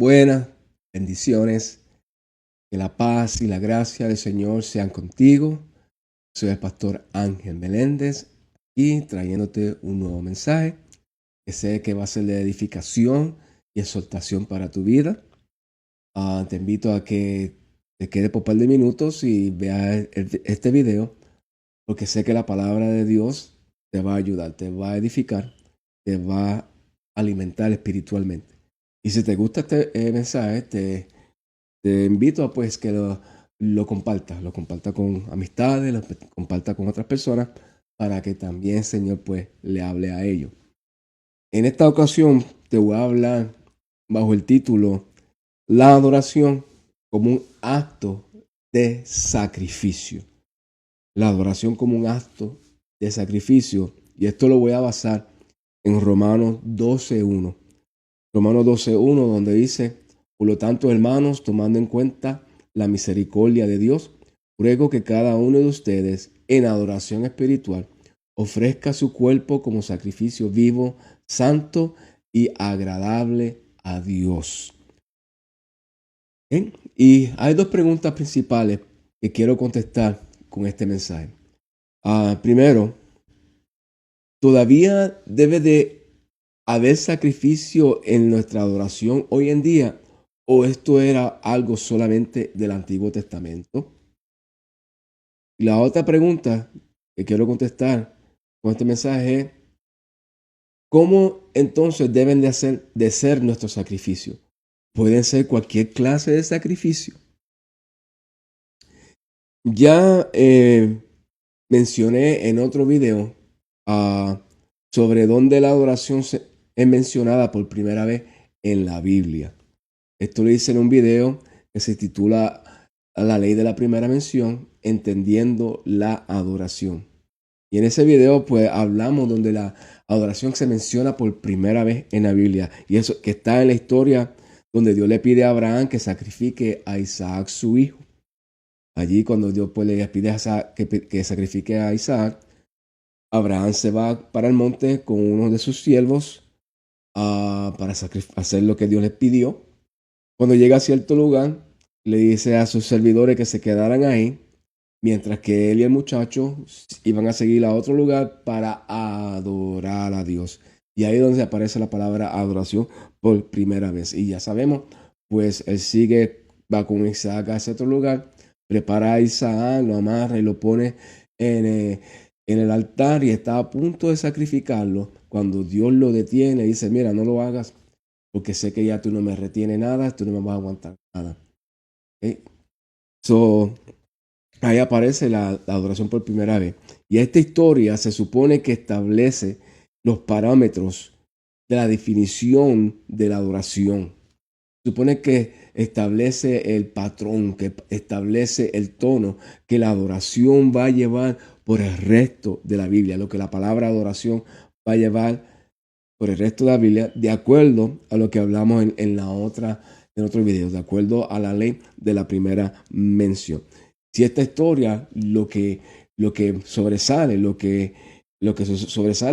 Buenas, bendiciones, que la paz y la gracia del Señor sean contigo. Soy el pastor Ángel Meléndez y trayéndote un nuevo mensaje que sé que va a ser de edificación y exhortación para tu vida. Te invito a que te quedes por un par de minutos y veas este video, porque sé que la palabra de Dios te va a ayudar, te va a edificar, te va a alimentar espiritualmente. Y si te gusta este mensaje, te invito a pues que lo comparta con amistades, lo comparta con otras personas para que también el Señor pues le hable a ellos. En esta ocasión te voy a hablar bajo el título La adoración como un acto de sacrificio. La adoración como un acto de sacrificio. Y esto lo voy a basar en Romanos 12:1. Romanos 12:1, donde dice: por lo tanto, hermanos, tomando en cuenta la misericordia de Dios, ruego que cada uno de ustedes, en adoración espiritual, ofrezca su cuerpo como sacrificio vivo, santo y agradable a Dios. ¿Bien? Y hay dos preguntas principales que quiero contestar con este mensaje. Primero, ¿todavía debe de haber sacrificio en nuestra adoración hoy en día, o esto era algo solamente del Antiguo Testamento? Y la otra pregunta que quiero contestar con este mensaje es: ¿cómo entonces deben de ser nuestros sacrificios? Pueden ser cualquier clase de sacrificio. Ya mencioné en otro video sobre dónde la adoración es mencionada por primera vez en la Biblia. Esto lo hice en un video que se titula La ley de la primera mención, entendiendo la adoración. Y en ese video pues hablamos donde la adoración se menciona por primera vez en la Biblia. Y eso que está en la historia donde Dios le pide a Abraham que sacrifique a Isaac su hijo. Allí cuando Dios pues le pide a Isaac que sacrifique a Isaac, Abraham se va para el monte con uno de sus siervos para hacer lo que Dios le pidió. Cuando llega a cierto lugar, le dice a sus servidores que se quedaran ahí, mientras que él y el muchacho iban a seguir a otro lugar para adorar a Dios. Y ahí es donde aparece la palabra adoración por primera vez. Y ya sabemos, pues él va con Isaac a ese otro lugar, prepara a Isaac, lo amarra y lo pone en el altar y está a punto de sacrificarlo. Cuando Dios lo detiene y dice: mira, no lo hagas, porque sé que ya tú no me retienes nada, tú no me vas a aguantar nada. ¿Okay? So, ahí aparece la adoración por primera vez. Y esta historia se supone que establece los parámetros de la definición de la adoración. Se supone que establece el patrón, que establece el tono que la adoración va a llevar por el resto de la Biblia, lo que la palabra adoración va a llevar por el resto de la Biblia, de acuerdo a lo que hablamos en otro video, de acuerdo a la ley de la primera mención. Si esta historia lo que sobresale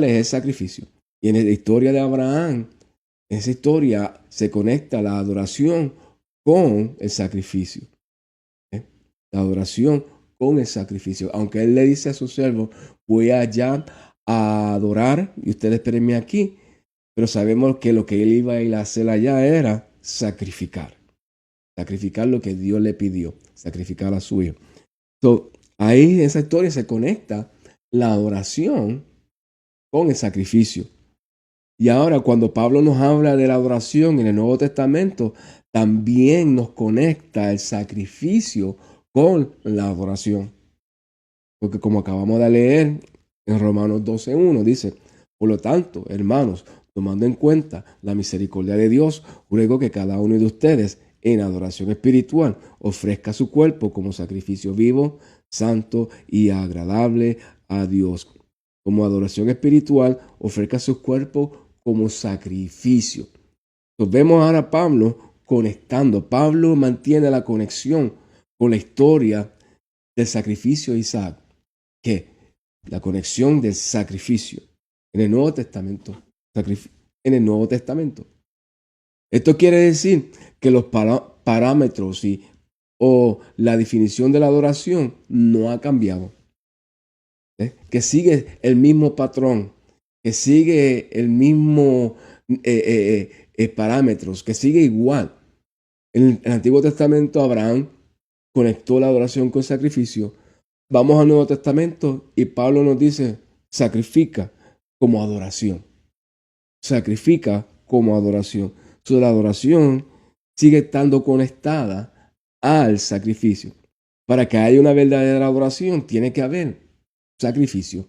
es el sacrificio. Y en la historia de Abraham, en esa historia se conecta la adoración con el sacrificio. ¿Eh? La adoración con el sacrificio. Aunque él le dice a su siervo: voy allá a adorar y ustedes espérenme aquí. Pero sabemos que lo que él iba a ir a hacer allá era sacrificar. Sacrificar lo que Dios le pidió. Sacrificar a su hijo. So, ahí en esa historia se conecta la adoración con el sacrificio. Y ahora cuando Pablo nos habla de la adoración en el Nuevo Testamento, también nos conecta el sacrificio con la adoración. Porque como acabamos de leer en Romanos 12:1, dice: por lo tanto, hermanos, tomando en cuenta la misericordia de Dios, ruego que cada uno de ustedes, en adoración espiritual, ofrezca su cuerpo como sacrificio vivo, santo y agradable a Dios. Como adoración espiritual, ofrezca su cuerpo como sacrificio. Entonces vemos ahora a Pablo conectando. Pablo mantiene la conexión con la historia del sacrificio de Isaac. Que la conexión del sacrificio en el Nuevo Testamento. En el Nuevo Testamento. Esto quiere decir que los parámetros o la definición de la adoración no ha cambiado. Que sigue el mismo patrón, que sigue el mismo parámetros, que sigue igual. En el Antiguo Testamento Abraham conectó la adoración con sacrificio. Vamos al Nuevo Testamento y Pablo nos dice, sacrifica como adoración. Sacrifica como adoración. La adoración sigue estando conectada al sacrificio. Para que haya una verdadera adoración tiene que haber sacrificio.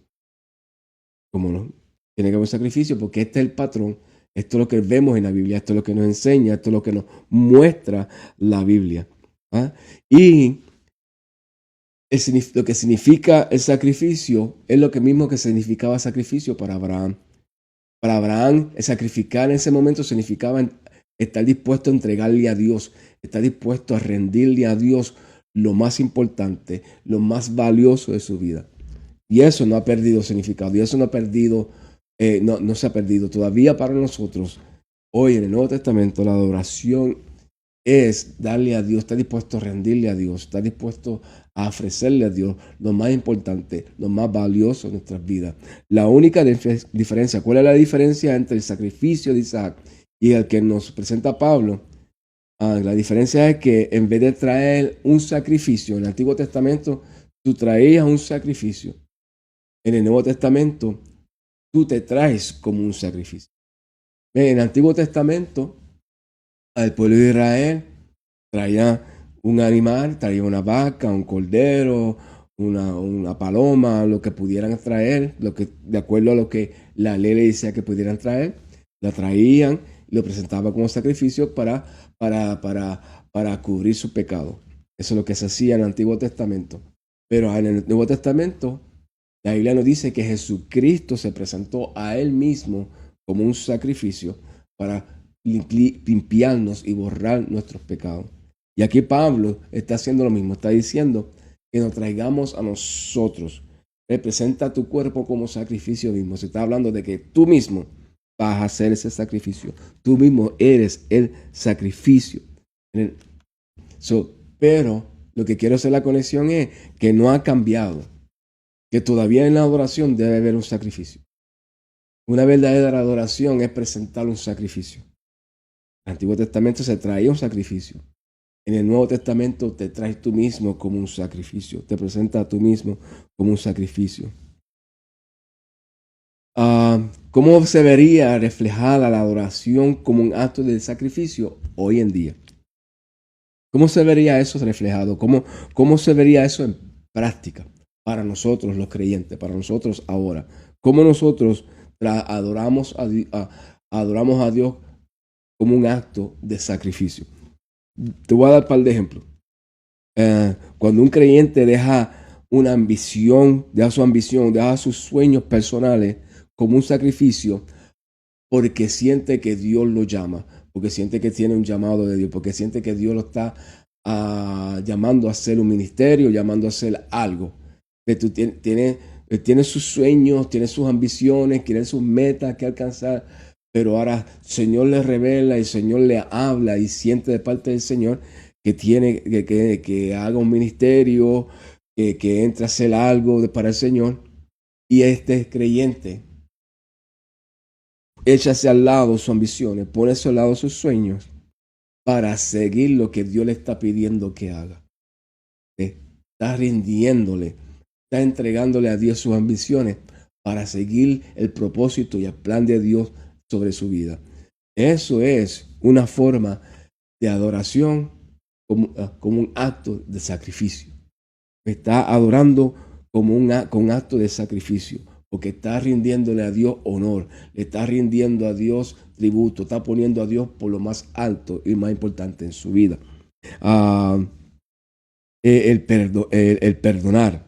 ¿Cómo no? Tiene que haber sacrificio porque este es el patrón. Esto es lo que vemos en la Biblia, esto es lo que nos enseña, esto es lo que nos muestra la Biblia. ¿Ah? Y lo que significa el sacrificio es lo que mismo que significaba sacrificio para Abraham. Para Abraham, el sacrificar en ese momento significaba estar dispuesto a entregarle a Dios, estar dispuesto a rendirle a Dios lo más importante, lo más valioso de su vida. Y eso no ha perdido significado, y eso no se ha perdido. Todavía para nosotros, hoy en el Nuevo Testamento, la adoración es darle a Dios, estar dispuesto a rendirle a Dios, estar dispuesto a ofrecerle a Dios lo más importante, lo más valioso de nuestras vidas. La única diferencia, ¿cuál es la diferencia entre el sacrificio de Isaac y el que nos presenta Pablo? La diferencia es que en vez de traer un sacrificio, en el Antiguo Testamento tú traías un sacrificio. En el Nuevo Testamento tú te traes como un sacrificio. En el Antiguo Testamento, al pueblo de Israel traía un animal, traía una vaca, un cordero, una paloma, lo que pudieran traer, de acuerdo a lo que la ley le decía que pudieran traer, la traían y lo presentaban como sacrificio para cubrir su pecado. Eso es lo que se hacía en el Antiguo Testamento. Pero en el Nuevo Testamento, la Biblia nos dice que Jesucristo se presentó a Él mismo como un sacrificio para limpiarnos y borrar nuestros pecados. Y aquí Pablo está haciendo lo mismo, está diciendo que nos traigamos a nosotros. Representa tu cuerpo como sacrificio mismo. Se está hablando de que tú mismo vas a hacer ese sacrificio. Tú mismo eres el sacrificio. Pero lo que quiero hacer la conexión es que no ha cambiado. Que todavía en la adoración debe haber un sacrificio. Una verdadera adoración es presentar un sacrificio. En el Antiguo Testamento se traía un sacrificio. En el Nuevo Testamento te traes tú mismo como un sacrificio. Te presenta a tú mismo como un sacrificio. ¿Cómo se vería reflejada la adoración como un acto de sacrificio hoy en día? ¿Cómo se vería eso reflejado? ¿Cómo se vería eso en práctica para nosotros los creyentes, para nosotros ahora? ¿Cómo nosotros adoramos a Dios como un acto de sacrificio? Te voy a dar un par de ejemplos. Cuando un creyente deja una ambición, deja su ambición, deja sus sueños personales como un sacrificio porque siente que Dios lo llama, porque siente que tiene un llamado de Dios, porque siente que Dios lo está llamando a hacer un ministerio, llamando a hacer algo. Que tú tienes sus sueños, tienes sus ambiciones, tienes sus metas que alcanzar, pero ahora el Señor le revela, el Señor le habla y siente de parte del Señor que tiene que haga un ministerio, que entre a hacer algo para el Señor. Y este creyente echa hacia al lado sus ambiciones, pone hacia al lado sus sueños para seguir lo que Dios le está pidiendo que haga. Está rindiéndole, está entregándole a Dios sus ambiciones para seguir el propósito y el plan de Dios sobre su vida. Eso es una forma de adoración como un acto de sacrificio. Está adorando como un acto de sacrificio, porque está rindiéndole a Dios honor, le está rindiendo a Dios tributo, está poniendo a Dios por lo más alto y más importante en su vida. El perdonar.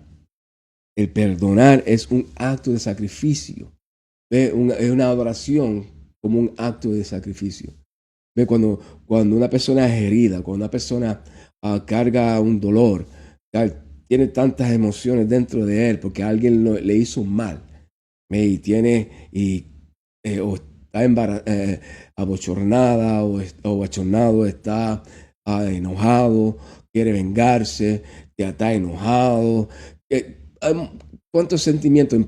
El perdonar es un acto de sacrificio. Es una adoración como un acto de sacrificio. Cuando una persona es herida, cuando una persona carga un dolor, tiene tantas emociones dentro de él porque alguien le hizo un mal, o abochornada o abochornado, está enojado, quiere vengarse, ya está enojado. ¿Cuántos sentimientos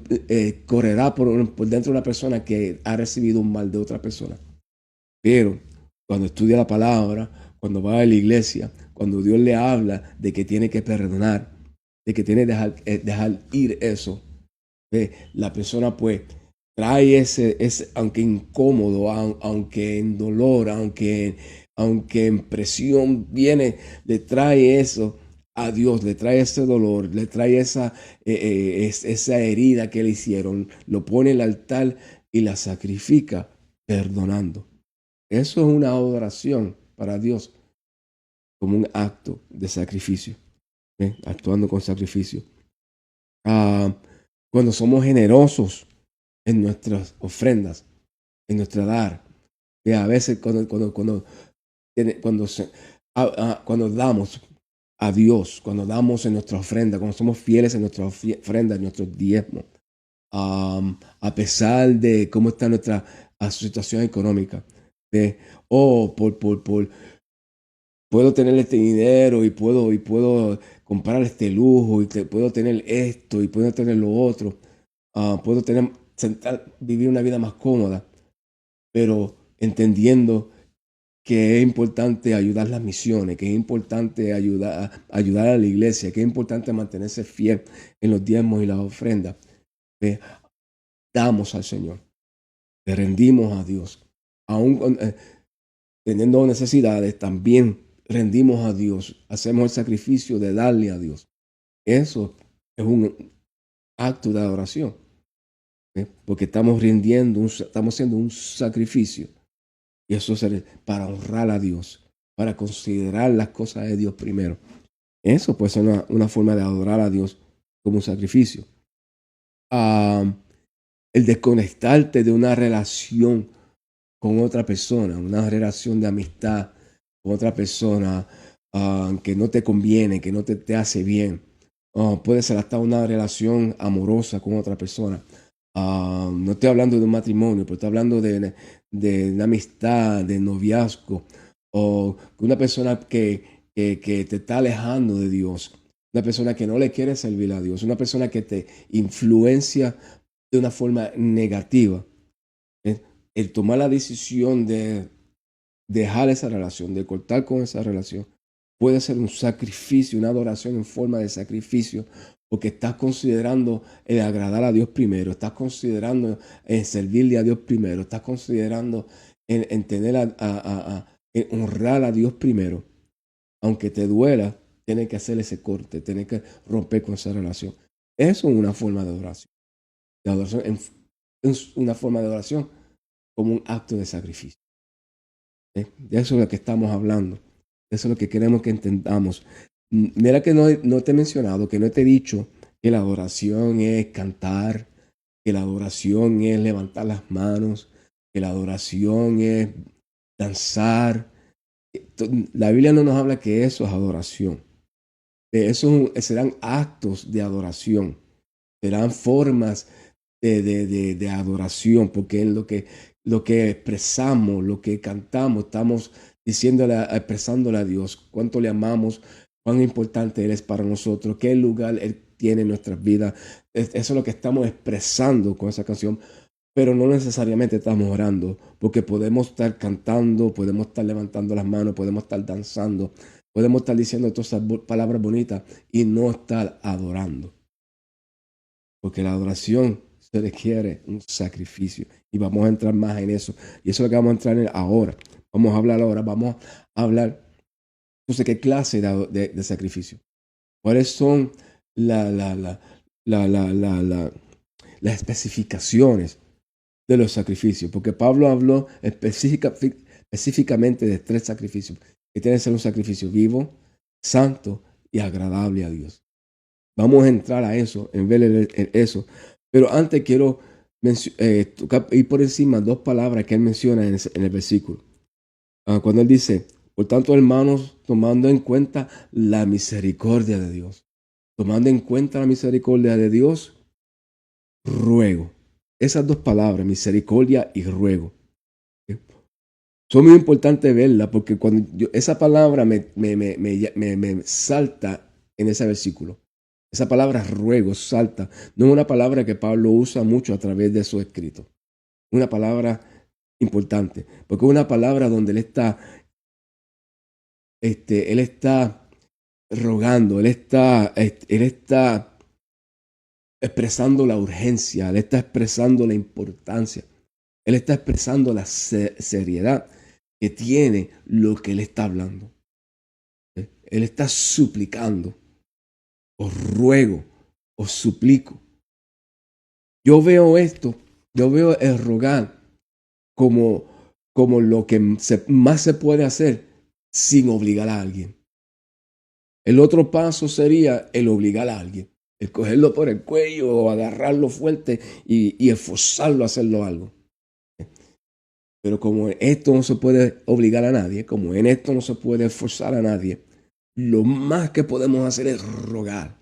correrá por dentro de una persona que ha recibido un mal de otra persona? Pero cuando estudia la palabra, cuando va a la iglesia, cuando Dios le habla de que tiene que perdonar, de que tiene que dejar ir eso, la persona pues trae ese aunque incómodo, aunque en dolor, aunque en presión viene, le trae eso a Dios, le trae ese dolor, le trae esa herida que le hicieron, lo pone en el altar y la sacrifica perdonando. Eso es una adoración para Dios, como un acto de sacrificio, actuando con sacrificio. Cuando somos generosos en nuestras ofrendas, en nuestra dar, a veces cuando damos a Dios, cuando damos en nuestra ofrenda, cuando somos fieles en nuestra ofrenda, en nuestros diezmos, a pesar de cómo está nuestra situación económica, puedo tener este dinero y puedo comprar este lujo y puedo tener esto y puedo tener lo otro, puedo vivir una vida más cómoda, pero entendiendo que es importante ayudar las misiones, que es importante ayudar a la iglesia, que es importante mantenerse fiel en los diezmos y las ofrendas. Damos al Señor, le rendimos a Dios, aún teniendo necesidades, también rendimos a Dios, hacemos el sacrificio de darle a Dios. Eso es un acto de adoración, porque estamos estamos haciendo un sacrificio. Y eso es para honrar a Dios, para considerar las cosas de Dios primero. Eso puede ser una forma de adorar a Dios como un sacrificio. El desconectarte de una relación con otra persona, una relación de amistad con otra persona que no te conviene, que no te hace bien. Puede ser hasta una relación amorosa con otra persona. No estoy hablando de un matrimonio, pero estoy hablando de una amistad, de noviazgo, o una persona que te está alejando de Dios, una persona que no le quiere servir a Dios, una persona que te influencia de una forma negativa. El tomar la decisión de dejar esa relación, de cortar con esa relación, puede ser un sacrificio, una adoración en forma de sacrificio, porque estás considerando el agradar a Dios primero, estás considerando en servirle a Dios primero, estás considerando en tener en honrar a Dios primero. Aunque te duela, tienes que hacer ese corte, tienes que romper con esa relación. Eso es una forma de adoración. Es una forma de adoración como un acto de sacrificio. De eso es lo que estamos hablando. Eso es lo que queremos que entendamos. Mira que no te he mencionado, que no te he dicho que la adoración es cantar, que la adoración es levantar las manos, que la adoración es danzar. La Biblia no nos habla que eso es adoración. Eso serán actos de adoración, serán formas de adoración, porque es lo que expresamos, lo que cantamos, estamos expresándole a Dios cuánto le amamos, cuán importante Él es para nosotros, qué lugar Él tiene en nuestras vidas. Eso es lo que estamos expresando con esa canción, pero no necesariamente estamos orando, porque podemos estar cantando, podemos estar levantando las manos, podemos estar danzando, podemos estar diciendo todas esas palabras bonitas y no estar adorando. Porque la adoración se requiere un sacrificio. Y vamos a entrar más en eso. Y eso es lo que vamos a entrar en ahora. Vamos a hablar ahora. Vamos a hablar. Entonces, ¿qué clase de sacrificio? ¿Cuáles son las especificaciones de los sacrificios? Porque Pablo habló específicamente de 3 sacrificios. Que tiene que ser un sacrificio vivo, santo y agradable a Dios. Vamos a entrar a eso, en ver eso. Pero antes quiero ir por encima 2 palabras que él menciona en el versículo. Cuando él dice, por tanto, hermanos, tomando en cuenta la misericordia de Dios. Tomando en cuenta la misericordia de Dios, ruego. Esas 2 palabras, misericordia y ruego. Son muy importantes verla porque cuando esa palabra me salta en ese versículo. Esa palabra ruego salta. No es una palabra que Pablo usa mucho a través de su escrito. Una palabra importante. Porque es una palabra donde él está rogando, él está expresando la urgencia, él está expresando la importancia, él está expresando la seriedad que tiene lo que él está hablando. Él está suplicando, os ruego, os suplico. Yo veo esto, yo veo el rogar como lo que más se puede hacer sin obligar a alguien. El otro paso sería el obligar a alguien, el cogerlo por el cuello o agarrarlo fuerte y esforzarlo a hacerlo algo. Pero como en esto no se puede obligar a nadie, como en esto no se puede esforzar a nadie, lo más que podemos hacer es rogar.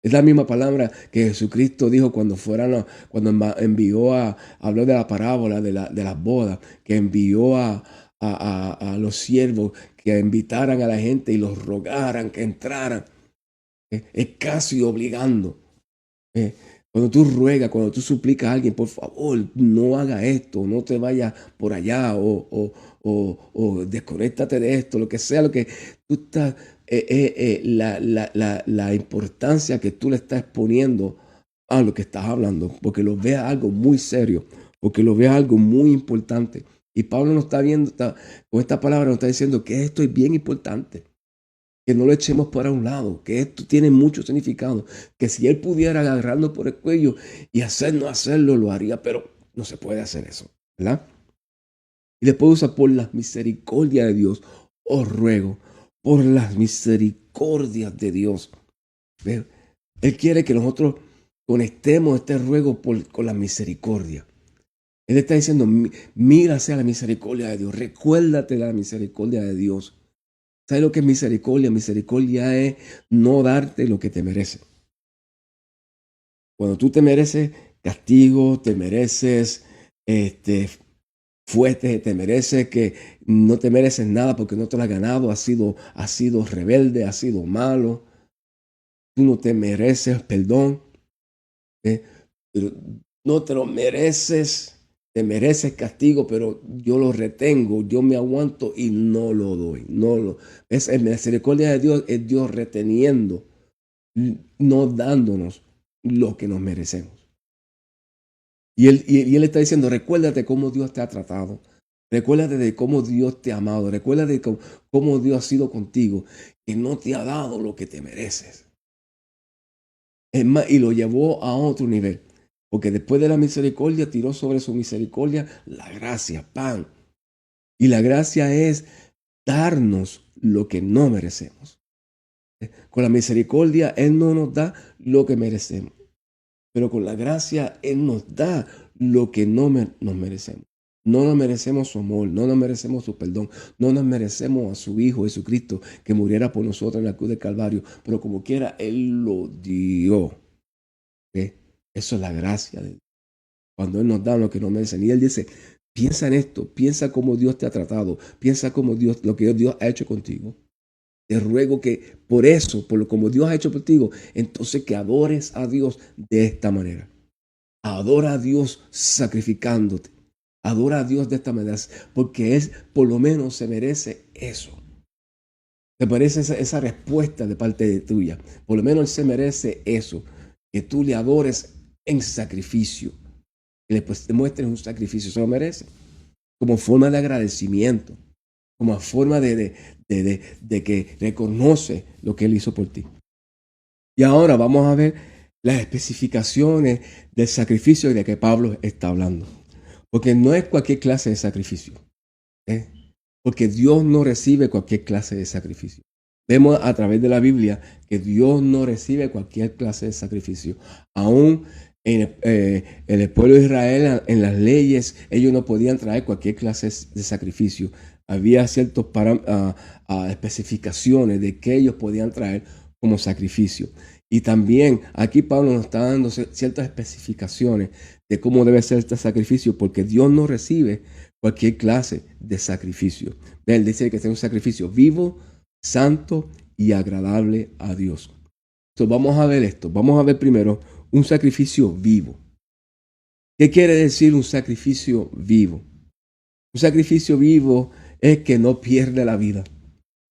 Es la misma palabra que Jesucristo dijo cuando envió habló de la parábola de las bodas, que envió a los siervos que invitaran a la gente y los rogaran que entraran. Es casi obligando. Cuando tú ruegas, cuando tú suplicas a alguien, por favor, no haga esto, no te vayas por allá o desconéctate de esto, lo que sea, lo que tú estás, la importancia que tú le estás poniendo a lo que estás hablando, porque lo veas algo muy serio, porque lo veas algo muy importante. Y Pablo nos está viendo, con esta palabra nos está diciendo que esto es bien importante. Que no lo echemos para un lado, que esto tiene mucho significado, que si él pudiera agarrarnos por el cuello y hacernos hacerlo, lo haría, pero no se puede hacer eso, ¿verdad? Y después usa por las misericordias de Dios, os ruego, por las misericordias de Dios. ¿Ve? Él quiere que nosotros conectemos este ruego con la misericordia. Él está diciendo, mira hacia la misericordia de Dios, recuérdate de la misericordia de Dios. ¿Sabes lo que es misericordia? Misericordia es no darte lo que te mereces. Cuando tú te mereces castigo, te mereces fuerte, te mereces que no te mereces nada porque no te lo has ganado, has sido rebelde, has sido malo, tú no te mereces perdón, pero no te lo mereces. Te mereces castigo, pero yo lo retengo, yo me aguanto y no lo doy. Es la misericordia de Dios, es Dios reteniendo, no dándonos lo que nos merecemos. Y él está diciendo, recuérdate cómo Dios te ha tratado. Recuérdate de cómo Dios te ha amado. Recuérdate de cómo Dios ha sido contigo, que no te ha dado lo que te mereces. Es más, y lo llevó a otro nivel. Porque después de la misericordia tiró sobre su misericordia la gracia, pan. Y la gracia es darnos lo que no merecemos. Con la misericordia Él no nos da lo que merecemos. Pero con la gracia Él nos da lo que no nos merecemos. No nos merecemos su amor, no nos merecemos su perdón, no nos merecemos a su Hijo Jesucristo que muriera por nosotros en la cruz del Calvario. Pero como quiera, Él lo dio. ¿Okay? Eso es la gracia de Dios. Cuando Él nos da lo que no merecen. Y Él dice, piensa en esto, piensa cómo Dios te ha tratado, piensa cómo lo que Dios ha hecho contigo. Te ruego que por eso, por lo como Dios ha hecho contigo, entonces que adores a Dios de esta manera. Adora a Dios sacrificándote. Adora a Dios de esta manera, porque por lo menos se merece eso. Se merece esa respuesta de parte de tuya. Por lo menos Él se merece eso, que tú le adores en sacrificio. Que le muestres un sacrificio, se lo merece. Como forma de agradecimiento, como forma de que reconoce lo que Él hizo por ti. Y ahora vamos a ver las especificaciones del sacrificio de que Pablo está hablando. Porque no es cualquier clase de sacrificio. Porque Dios no recibe cualquier clase de sacrificio. Vemos a través de la Biblia que Dios no recibe cualquier clase de sacrificio. Aún en el pueblo de Israel, en las leyes, ellos no podían traer cualquier clase de sacrificio. Había ciertas especificaciones de que ellos podían traer como sacrificio. Y también aquí Pablo nos está dando ciertas especificaciones de cómo debe ser este sacrificio, porque Dios no recibe cualquier clase de sacrificio. Él dice que es un sacrificio vivo, santo y agradable a Dios. Entonces vamos a ver esto. Vamos a ver primero un sacrificio vivo. ¿Qué quiere decir un sacrificio vivo? Un sacrificio vivo es que no pierde la vida.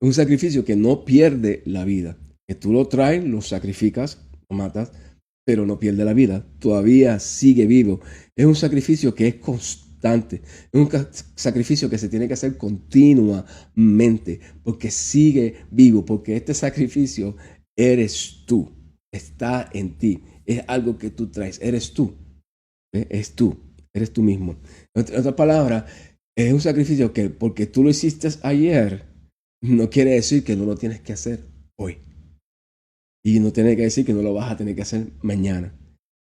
Un sacrificio que no pierde la vida. Que tú lo traes, lo sacrificas, lo matas, pero no pierde la vida. Todavía sigue vivo. Es un sacrificio que es constante. Es un sacrificio que se tiene que hacer continuamente porque sigue vivo. Porque este sacrificio eres tú. Está en ti. Es algo que tú traes. Eres tú. Es tú. Eres tú mismo. En otras palabras, es un sacrificio que porque tú lo hiciste ayer, no quiere decir que no lo tienes que hacer hoy. Y no tiene que decir que no lo vas a tener que hacer mañana.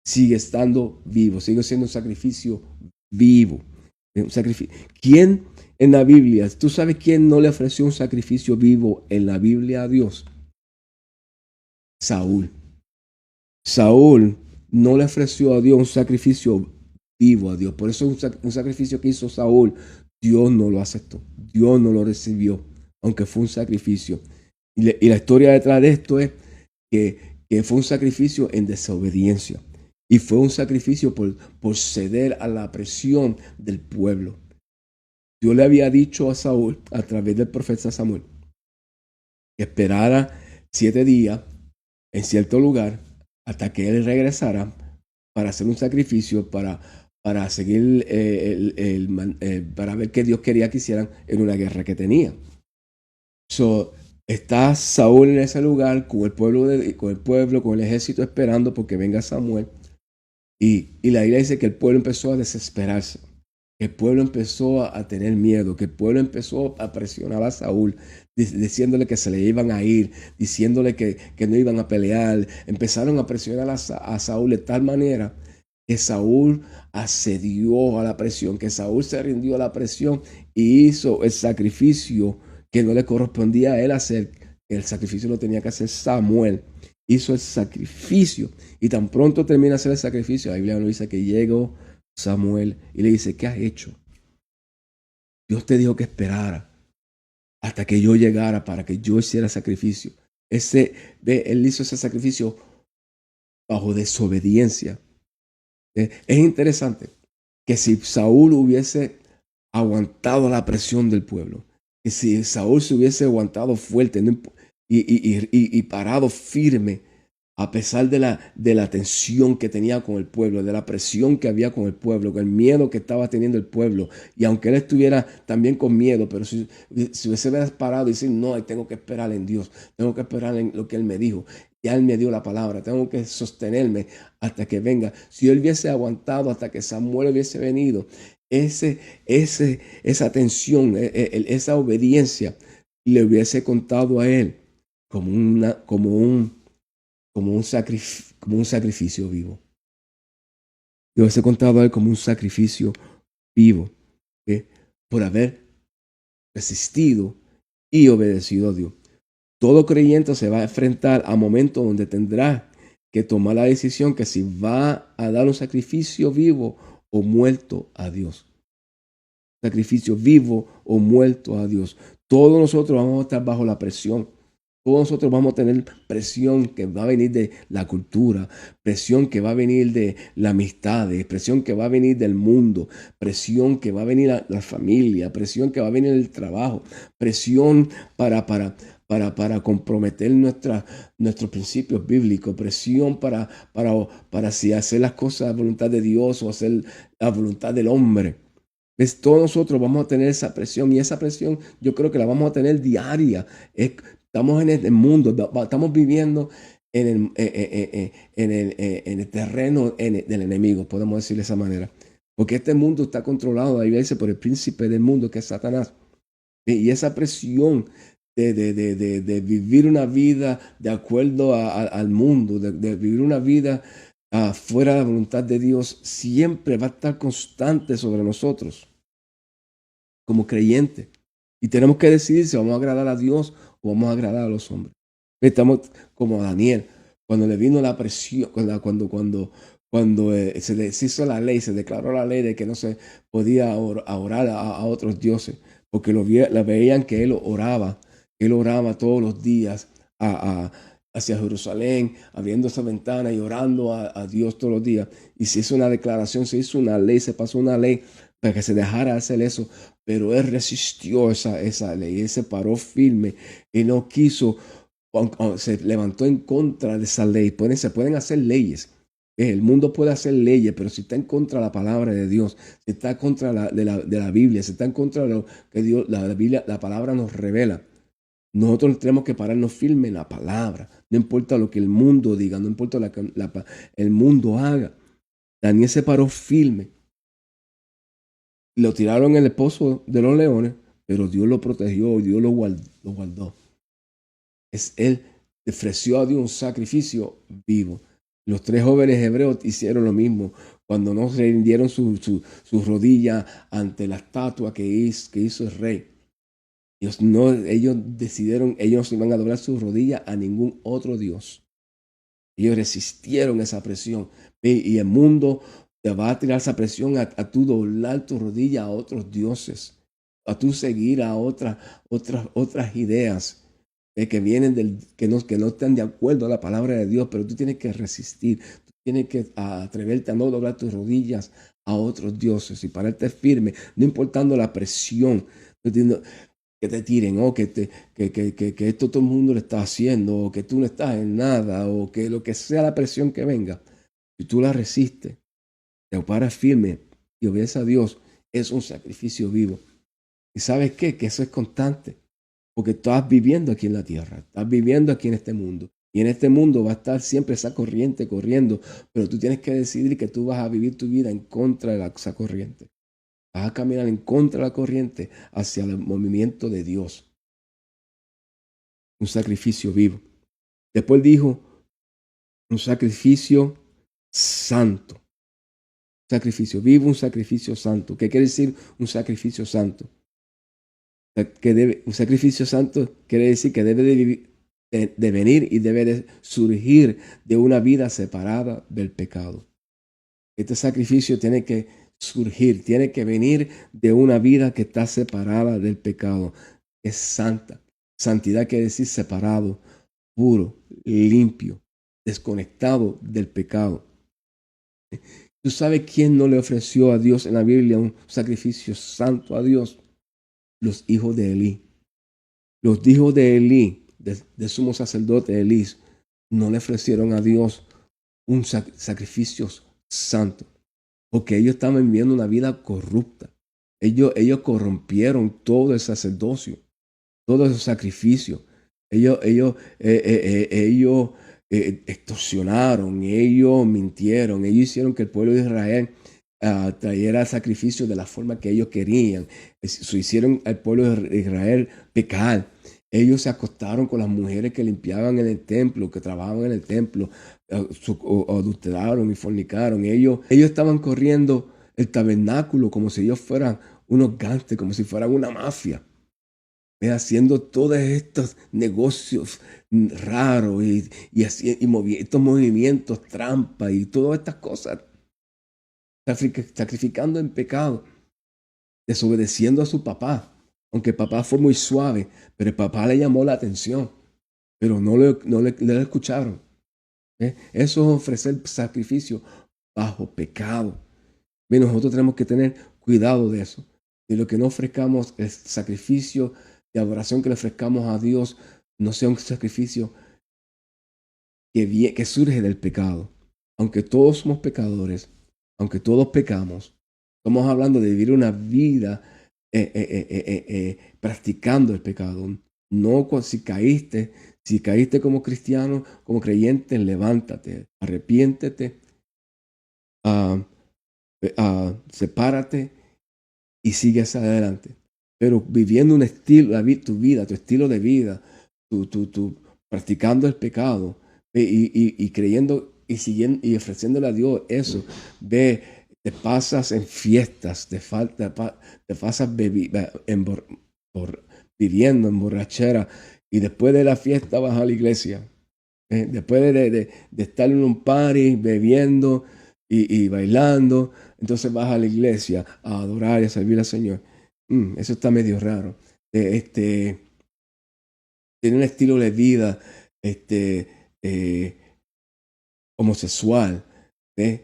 Sigue estando vivo, sigue siendo un sacrificio vivo. Un sacrificio. ¿Quién en la Biblia, tú sabes quién no le ofreció un sacrificio vivo en la Biblia a Dios? Saúl. Saúl no le ofreció a Dios un sacrificio vivo a Dios. Por eso un sacrificio que hizo Saúl, Dios no lo aceptó. Dios no lo recibió, aunque fue un sacrificio. Y la historia detrás de esto es que fue un sacrificio en desobediencia. Y fue un sacrificio por ceder a la presión del pueblo. Dios le había dicho a Saúl, a través del profeta Samuel, que esperara 7 días en cierto lugar hasta que él regresara para hacer un sacrificio, para seguir, para ver qué Dios quería que hicieran en una guerra que tenía. So, está Saúl en ese lugar con el pueblo, con el ejército esperando porque venga Samuel. Y la Biblia dice que el pueblo empezó a desesperarse. Que el pueblo empezó a tener miedo, que el pueblo empezó a presionar a Saúl, diciéndole que se le iban a ir, diciéndole que no iban a pelear. Empezaron a presionar a Saúl de tal manera que Saúl accedió a la presión, que Saúl se rindió a la presión y hizo el sacrificio que no le correspondía a él hacer. El sacrificio lo tenía que hacer Samuel. Hizo el sacrificio y tan pronto termina de hacer el sacrificio, la Biblia nos dice que llegó Samuel y le dice, ¿qué has hecho? Dios te dijo que esperara hasta que yo llegara para que yo hiciera sacrificio. Él hizo ese sacrificio bajo desobediencia. Es interesante que si Saúl hubiese aguantado la presión del pueblo, que si Saúl se hubiese aguantado fuerte y parado firme, a pesar de la tensión que tenía con el pueblo, de la presión que había con el pueblo, con el miedo que estaba teniendo el pueblo, y aunque él estuviera también con miedo, pero si hubiese parado y decir, no, tengo que esperar en Dios, tengo que esperar en lo que Él me dijo, ya Él me dio la palabra, tengo que sostenerme hasta que venga. Si él hubiese aguantado hasta que Samuel hubiese venido, esa tensión, esa obediencia, le hubiese contado a él como un sacrificio vivo. Le hubiese contado a él como un sacrificio vivo, ¿okay? Por haber resistido y obedecido a Dios. Todo creyente se va a enfrentar a momentos donde tendrá que tomar la decisión que si va a dar un sacrificio vivo o muerto a Dios. Sacrificio vivo o muerto a Dios. Todos nosotros vamos a estar bajo la presión. Todos nosotros vamos a tener presión que va a venir de la cultura, presión que va a venir de la amistad, presión que va a venir del mundo, presión que va a venir de la familia, presión que va a venir del trabajo, presión para comprometer nuestros principios bíblicos, presión para si hacer las cosas a la voluntad de Dios o hacer la voluntad del hombre. Todos nosotros vamos a tener esa presión y esa presión yo creo que la vamos a tener diaria. Estamos en el mundo, estamos viviendo en el terreno del enemigo, podemos decir de esa manera. Porque este mundo está controlado, ahí dice, por el príncipe del mundo que es Satanás. Y esa presión de vivir una vida de acuerdo al mundo, de vivir una vida fuera de la voluntad de Dios, siempre va a estar constante sobre nosotros como creyentes. Y tenemos que decidir si vamos a agradar a Dios o vamos a agradar a los hombres. Estamos como Daniel. Cuando le vino la presión, cuando se hizo la ley, se declaró la ley de que no se podía orar a otros dioses, porque la veían que él oraba todos los días hacia Jerusalén, abriendo esa ventana y orando a Dios todos los días. Y se hizo una declaración, se hizo una ley, se pasó una ley para que se dejara hacer eso, pero él resistió esa ley, él se paró firme y no quiso, se levantó en contra de esa ley. Se pueden hacer leyes. El mundo puede hacer leyes, pero si está en contra de la palabra de Dios, si está en contra de la Biblia, si está en contra de lo que Dios, la Biblia, la palabra nos revela, nosotros tenemos que pararnos firme en la palabra. No importa lo que el mundo diga, no importa lo que el mundo haga. Daniel se paró firme. Lo tiraron en el pozo de los leones, pero Dios lo protegió, Dios lo guardó. Él ofreció a Dios un sacrificio vivo. Los 3 jóvenes hebreos hicieron lo mismo cuando no rindieron su rodilla ante la estatua que hizo el rey. Ellos decidieron, ellos no se iban a doblar sus rodillas a ningún otro Dios. Ellos resistieron esa presión. Y el mundo te va a tirar esa presión a tú doblar tu rodilla a otros dioses, a tú seguir a otras ideas que vienen que no están de acuerdo a la palabra de Dios, pero tú tienes que resistir, tú tienes que atreverte a no doblar tus rodillas a otros dioses y pararte firme, no importando la presión que te tiren, o que esto todo el mundo lo está haciendo, o que tú no estás en nada, o que lo que sea la presión que venga, si tú la resistes, te paras firme y obedeces a Dios, es un sacrificio vivo. ¿Y sabes qué? Que eso es constante. Porque estás viviendo aquí en la tierra, estás viviendo aquí en este mundo. Y en este mundo va a estar siempre esa corriente corriendo, pero tú tienes que decidir que tú vas a vivir tu vida en contra de esa corriente. Vas a caminar en contra de la corriente hacia el movimiento de Dios. Un sacrificio vivo. Después dijo, un sacrificio santo. Sacrificio vivo, un sacrificio santo. ¿Qué quiere decir un sacrificio santo? Un sacrificio santo quiere decir que debe de venir y debe de surgir de una vida separada del pecado. Este sacrificio tiene que surgir, tiene que venir de una vida que está separada del pecado. Es santa. Santidad quiere decir separado, puro, limpio, desconectado del pecado. ¿Tú sabes quién no le ofreció a Dios en la Biblia un sacrificio santo a Dios? Los hijos de Elí. Los hijos de Elí, de sumo sacerdote Elí, no le ofrecieron a Dios un sacrificio santo, porque ellos estaban viviendo una vida corrupta. Ellos corrompieron todo el sacerdocio, todo ese sacrificio. Ellos extorsionaron, ellos mintieron, ellos hicieron que el pueblo de Israel trayera el sacrificio de la forma que ellos querían. Hicieron al pueblo de Israel pecar. Ellos se acostaron con las mujeres que limpiaban en el templo, que trabajaban en el templo, adulteraron y fornicaron. Ellos estaban corriendo el tabernáculo como si ellos fueran unos gánsteres, como si fueran una mafia, haciendo todos estos negocios raros y estos movimientos trampa y todas estas cosas, sacrificando en pecado, desobedeciendo a su papá. Aunque el papá fue muy suave, pero el papá le llamó la atención, pero no le escucharon. Eso es ofrecer sacrificio bajo pecado. Nosotros tenemos que tener cuidado de eso. De lo que no ofrezcamos, el sacrificio de adoración que le ofrezcamos a Dios, no sea un sacrificio que surge del pecado. Aunque todos somos pecadores, aunque todos pecamos, estamos hablando de vivir una vida practicando el pecado. No si caíste como cristiano, como creyente, levántate, arrepiéntete, sepárate y sigue hacia adelante. Pero viviendo un estilo, tu estilo de vida, tu practicando el pecado y creyendo y siguiendo y ofreciéndole a Dios eso, te pasas en fiestas, te pasas viviendo en borrachera y después de la fiesta vas a la iglesia. Después de estar en un party bebiendo y bailando, entonces vas a la iglesia a adorar y a servir al Señor. Eso está medio raro. Tiene un estilo de vida este, eh, homosexual. ¿Ves?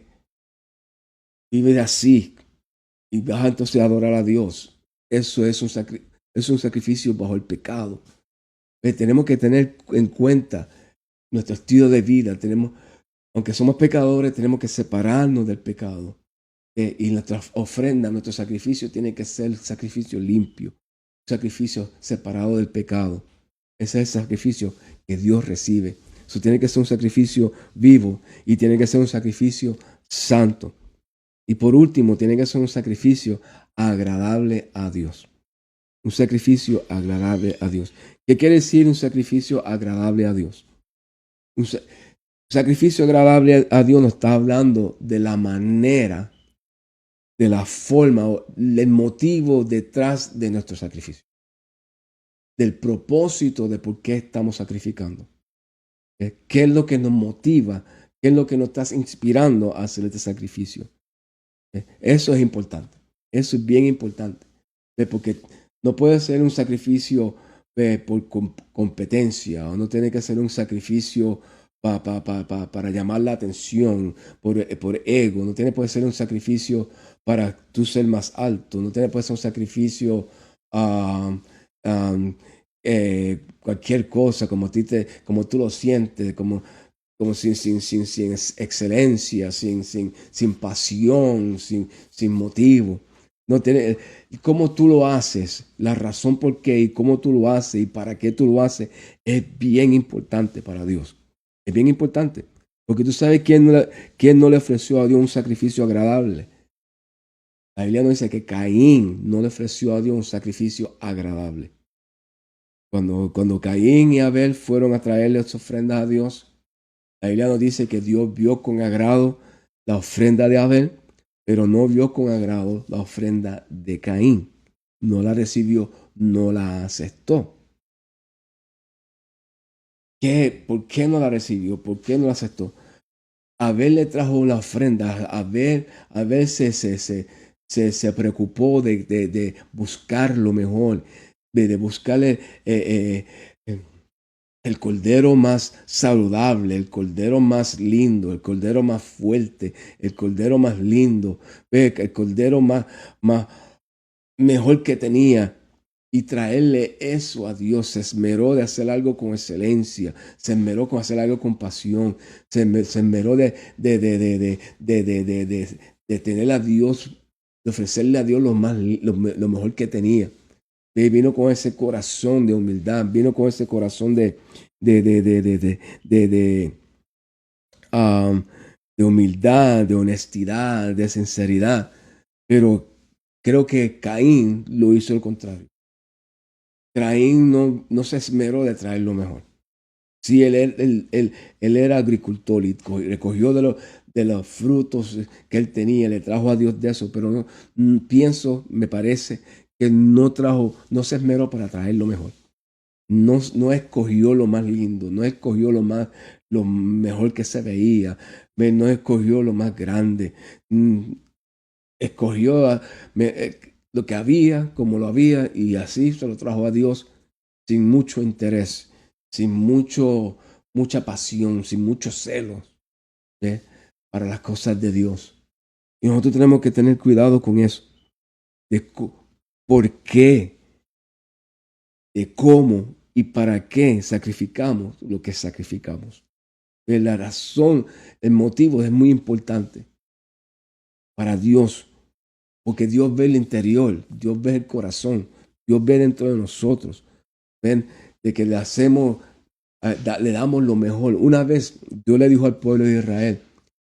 Vive así y vas entonces a adorar a Dios. Eso es un sacrificio bajo el pecado. Tenemos que tener en cuenta nuestro estilo de vida. Aunque somos pecadores, tenemos que separarnos del pecado. Y nuestra ofrenda, nuestro sacrificio tiene que ser sacrificio limpio, un sacrificio separado del pecado. Ese es el sacrificio que Dios recibe. Eso tiene que ser un sacrificio vivo y tiene que ser un sacrificio santo. Y por último, tiene que ser un sacrificio agradable a Dios. Un sacrificio agradable a Dios. ¿Qué quiere decir un sacrificio agradable a Dios? Un sacrificio agradable a Dios nos está hablando de la manera, de la forma, del motivo detrás de nuestro sacrificio. Del propósito de por qué estamos sacrificando. ¿Qué es lo que nos motiva? ¿Qué es lo que nos está inspirando a hacer este sacrificio? Eso es importante. Eso es bien importante. Porque no puede ser un sacrificio por competencia o no tiene que ser un sacrificio para llamar la atención, por ego. No puede ser un sacrificio para tú ser más alto. No puede ser un sacrificio cualquier cosa, como tú lo sientes, como sin excelencia, sin pasión, sin motivo. No tiene, cómo tú lo haces, la razón por qué y cómo tú lo haces y para qué tú lo haces es bien importante para Dios. Es bien importante. Porque tú sabes quién no le ofreció a Dios un sacrificio agradable. La Biblia nos dice que Caín no le ofreció a Dios un sacrificio agradable. Cuando Caín y Abel fueron a traerle sus ofrendas a Dios, la Biblia nos dice que Dios vio con agrado la ofrenda de Abel, pero no vio con agrado la ofrenda de Caín. No la recibió, no la aceptó. ¿Por qué no la recibió? ¿Por qué no la aceptó? Abel le trajo una ofrenda. Abel se preocupó de buscar lo mejor, de buscarle el cordero más saludable, el cordero más lindo, el cordero más fuerte, el cordero más lindo, el cordero más mejor que tenía. Y traerle eso a Dios. Se esmeró de hacer algo con excelencia. Se esmeró con hacer algo con pasión. Se esmeró de tener a Dios, de ofrecerle a Dios lo mejor que tenía. Vino con ese corazón de humildad. Vino con ese corazón de humildad, de honestidad, de sinceridad. Pero creo que Caín lo hizo al contrario. Caín no se esmeró de traer lo mejor. Sí, él era agricultor y recogió de los frutos que él tenía, le trajo a Dios de eso, pero me parece que no se esmeró para traer lo mejor. No escogió lo más lindo, no escogió lo mejor que se veía, no escogió lo más grande. Escogió lo que había, como lo había, y así se lo trajo a Dios sin mucho interés, sin mucha pasión, sin mucho celo para las cosas de Dios. Y nosotros tenemos que tener cuidado con eso, de por qué, de cómo y para qué sacrificamos lo que sacrificamos. La razón, el motivo es muy importante para Dios. Porque Dios ve el interior, Dios ve el corazón, Dios ve dentro de nosotros. Ven, de que le damos lo mejor. Una vez Dios le dijo al pueblo de Israel,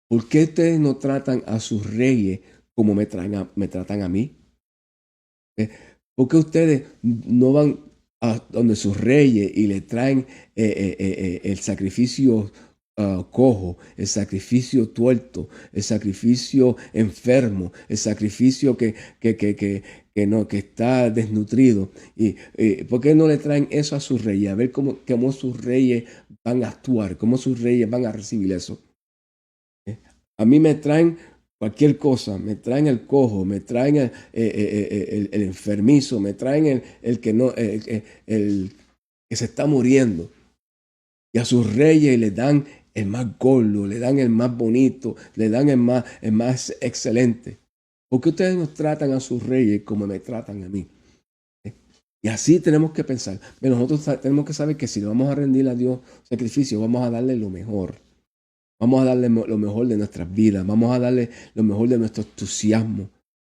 ¿por qué ustedes no tratan a sus reyes como me tratan a mí? ¿Por qué ustedes no van a donde sus reyes y le traen el sacrificio cojo, el sacrificio tuerto, el sacrificio enfermo, el sacrificio que está desnutrido? ¿Y por qué no le traen eso a sus reyes? A ver cómo sus reyes van a actuar, cómo sus reyes van a recibir eso. A mí me traen cualquier cosa, me traen el cojo, me traen el enfermizo, me traen el que no, el que se está muriendo. Y a sus reyes le dan el más gordo, le dan el más bonito, le dan el más excelente. ¿Por qué ustedes nos tratan a sus reyes como me tratan a mí? Y así tenemos que pensar. Pero nosotros tenemos que saber que si le vamos a rendir a Dios sacrificio, vamos a darle lo mejor. Vamos a darle lo mejor de nuestras vidas. Vamos a darle lo mejor de nuestro entusiasmo.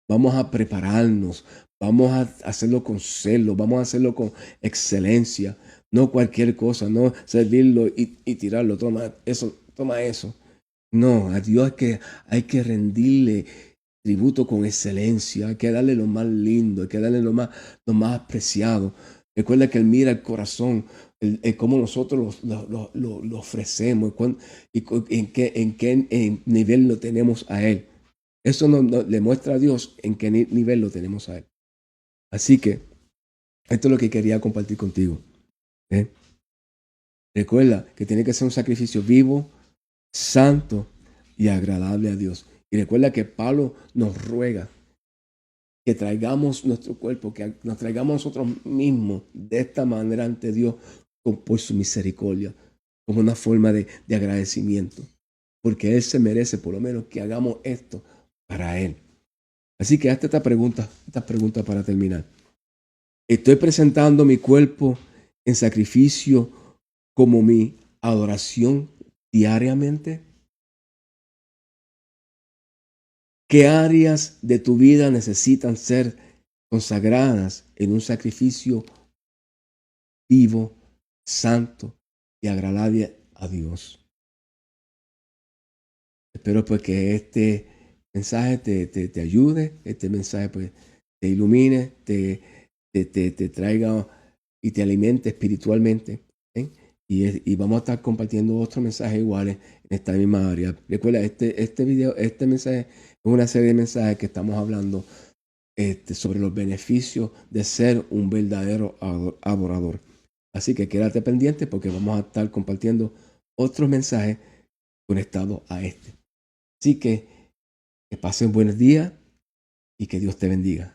Vamos a prepararnos. Vamos a hacerlo con celo. Vamos a hacerlo con excelencia. No cualquier cosa. No servirlo y tirarlo. Toma eso. No, a Dios hay que rendirle tributo con excelencia. Hay que darle lo más lindo. Hay que darle lo más apreciado. Recuerda que Él mira el corazón. Cómo nosotros lo ofrecemos y en qué nivel lo tenemos a Él. Eso le muestra a Dios en qué nivel lo tenemos a Él. Así que esto es lo que quería compartir contigo. Recuerda que tiene que ser un sacrificio vivo, santo y agradable a Dios. Y recuerda que Pablo nos ruega que traigamos nuestro cuerpo, que nos traigamos nosotros mismos de esta manera ante Dios por su misericordia, como una forma de agradecimiento, porque Él se merece por lo menos que hagamos esto para Él. Así que hazte esta pregunta para terminar. ¿Estoy presentando mi cuerpo en sacrificio como mi adoración diariamente? ¿Qué áreas de tu vida necesitan ser consagradas en un sacrificio vivo, santo y agradable a Dios? Espero pues que este mensaje te ayude, este mensaje pues te ilumine, te traiga y te alimente espiritualmente. Y vamos a estar compartiendo otros mensajes iguales en esta misma área. Recuerda, este mensaje es una serie de mensajes que estamos hablando sobre los beneficios de ser un verdadero adorador. Así que quédate pendiente porque vamos a estar compartiendo otros mensajes conectados a este. Así que pasen buenos días y que Dios te bendiga.